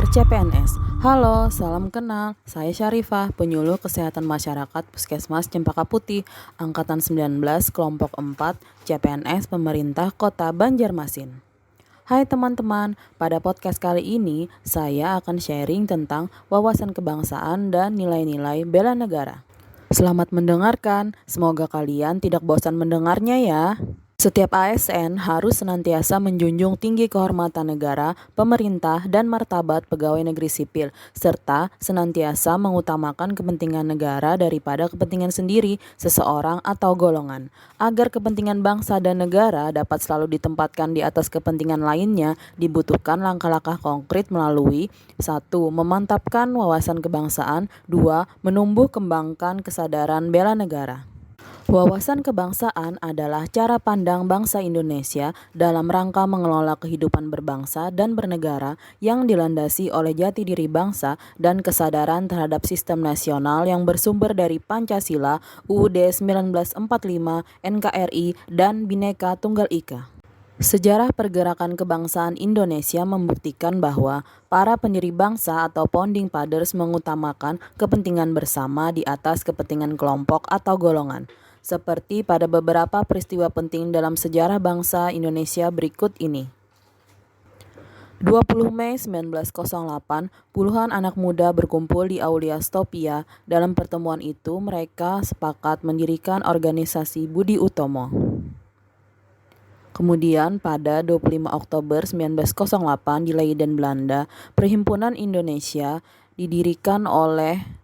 pendengar CPNS. Halo, salam kenal. Saya Syarifah, penyuluh kesehatan masyarakat Puskesmas Cempaka Putih, angkatan 19, kelompok 4, CPNS Pemerintah Kota Banjarmasin. Hai teman-teman, pada podcast kali ini saya akan sharing tentang wawasan kebangsaan dan nilai-nilai bela negara. Selamat mendengarkan, semoga kalian tidak bosan mendengarnya ya. Setiap ASN harus senantiasa menjunjung tinggi kehormatan negara, pemerintah, dan martabat pegawai negeri sipil, serta senantiasa mengutamakan kepentingan negara daripada kepentingan sendiri, seseorang, atau golongan. Agar kepentingan bangsa dan negara dapat selalu ditempatkan di atas kepentingan lainnya, dibutuhkan langkah-langkah konkret melalui 1. Memantapkan wawasan kebangsaan. 2. Menumbuh kembangkan kesadaran bela negara. Wawasan kebangsaan adalah cara pandang bangsa Indonesia dalam rangka mengelola kehidupan berbangsa dan bernegara yang dilandasi oleh jati diri bangsa dan kesadaran terhadap sistem nasional yang bersumber dari Pancasila, UUD 1945, NKRI, dan Bhinneka Tunggal Ika. Sejarah pergerakan kebangsaan Indonesia membuktikan bahwa para pendiri bangsa atau founding fathers mengutamakan kepentingan bersama di atas kepentingan kelompok atau golongan. Seperti pada beberapa peristiwa penting dalam sejarah bangsa Indonesia berikut ini. 20 Mei 1908, puluhan anak muda berkumpul di Aulia Stopia. Dalam pertemuan itu, mereka sepakat mendirikan organisasi Budi Utomo. Kemudian pada 25 Oktober 1908 di Leiden, Belanda, Perhimpunan Indonesia didirikan oleh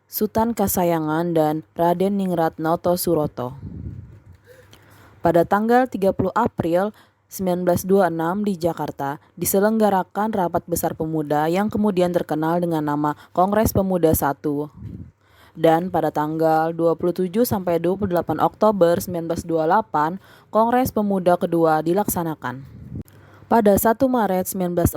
Sutan Kasayangan dan Raden Ningrat Noto Suroto. Pada tanggal 30 April 1926 di Jakarta diselenggarakan Rapat Besar Pemuda yang kemudian terkenal dengan nama Kongres Pemuda I. Dan pada tanggal 27 sampai 28 Oktober 1928, Kongres Pemuda kedua dilaksanakan. Pada 1 Maret 1945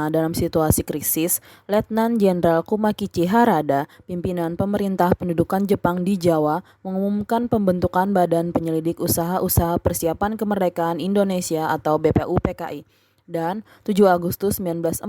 dalam situasi krisis, Letnan Jenderal Kumakichi Harada, pimpinan pemerintah pendudukan Jepang di Jawa, mengumumkan pembentukan Badan Penyelidik Usaha-Usaha Persiapan Kemerdekaan Indonesia atau BPUPKI. Dan 7 Agustus 1945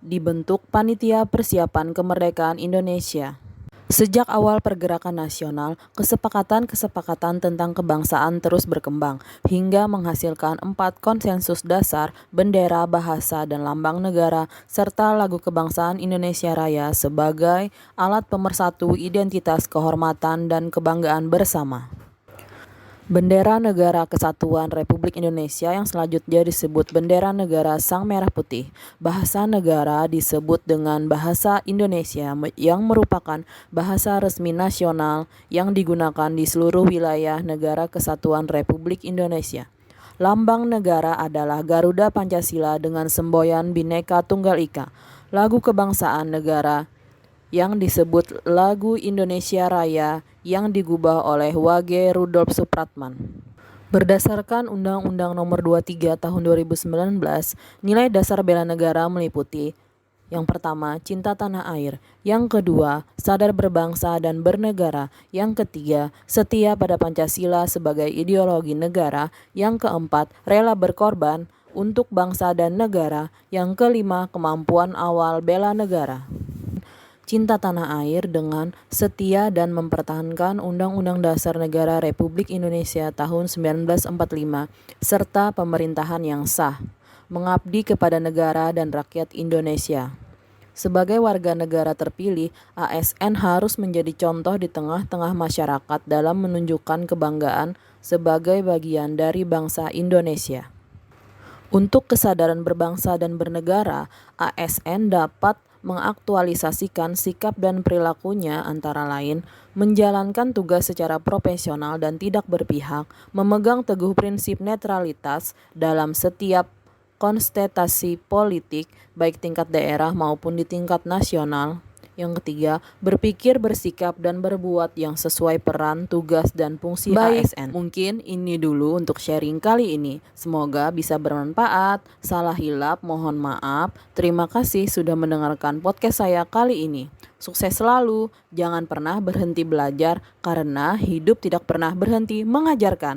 dibentuk Panitia Persiapan Kemerdekaan Indonesia. Sejak awal pergerakan nasional, kesepakatan-kesepakatan tentang kebangsaan terus berkembang, hingga menghasilkan 4 konsensus dasar, bendera, bahasa, dan lambang negara, serta lagu kebangsaan Indonesia Raya sebagai alat pemersatu identitas kehormatan dan kebanggaan bersama. Bendera Negara Kesatuan Republik Indonesia yang selanjutnya disebut Bendera Negara Sang Merah Putih. Bahasa negara disebut dengan Bahasa Indonesia yang merupakan bahasa resmi nasional yang digunakan di seluruh wilayah Negara Kesatuan Republik Indonesia. Lambang negara adalah Garuda Pancasila dengan semboyan Bhinneka Tunggal Ika. Lagu kebangsaan negara yang disebut Lagu Indonesia Raya yang digubah oleh Wage Rudolf Supratman. Berdasarkan Undang-Undang Nomor 23 Tahun 2019, nilai dasar bela negara meliputi: yang pertama, cinta tanah air; yang kedua, sadar berbangsa dan bernegara; yang ketiga, setia pada Pancasila sebagai ideologi negara; yang keempat, rela berkorban untuk bangsa dan negara; yang kelima, kemampuan awal bela negara. Cinta tanah air dengan setia dan mempertahankan Undang-Undang Dasar Negara Republik Indonesia tahun 1945 serta pemerintahan yang sah, mengabdi kepada negara dan rakyat Indonesia. Sebagai warga negara terpilih, ASN harus menjadi contoh di tengah-tengah masyarakat dalam menunjukkan kebanggaan sebagai bagian dari bangsa Indonesia. Untuk kesadaran berbangsa dan bernegara, ASN dapat mengaktualisasikan sikap dan perilakunya antara lain menjalankan tugas secara profesional dan tidak berpihak, memegang teguh prinsip netralitas dalam setiap kontestasi politik baik tingkat daerah maupun di tingkat nasional. Yang ketiga, berpikir, bersikap, dan berbuat yang sesuai peran, tugas, dan fungsi ASN. Mungkin ini dulu untuk sharing kali ini. Semoga bisa bermanfaat. Salah hilap, mohon maaf. Terima kasih sudah mendengarkan podcast saya kali ini. Sukses selalu, jangan pernah berhenti belajar karena hidup tidak pernah berhenti mengajarkan.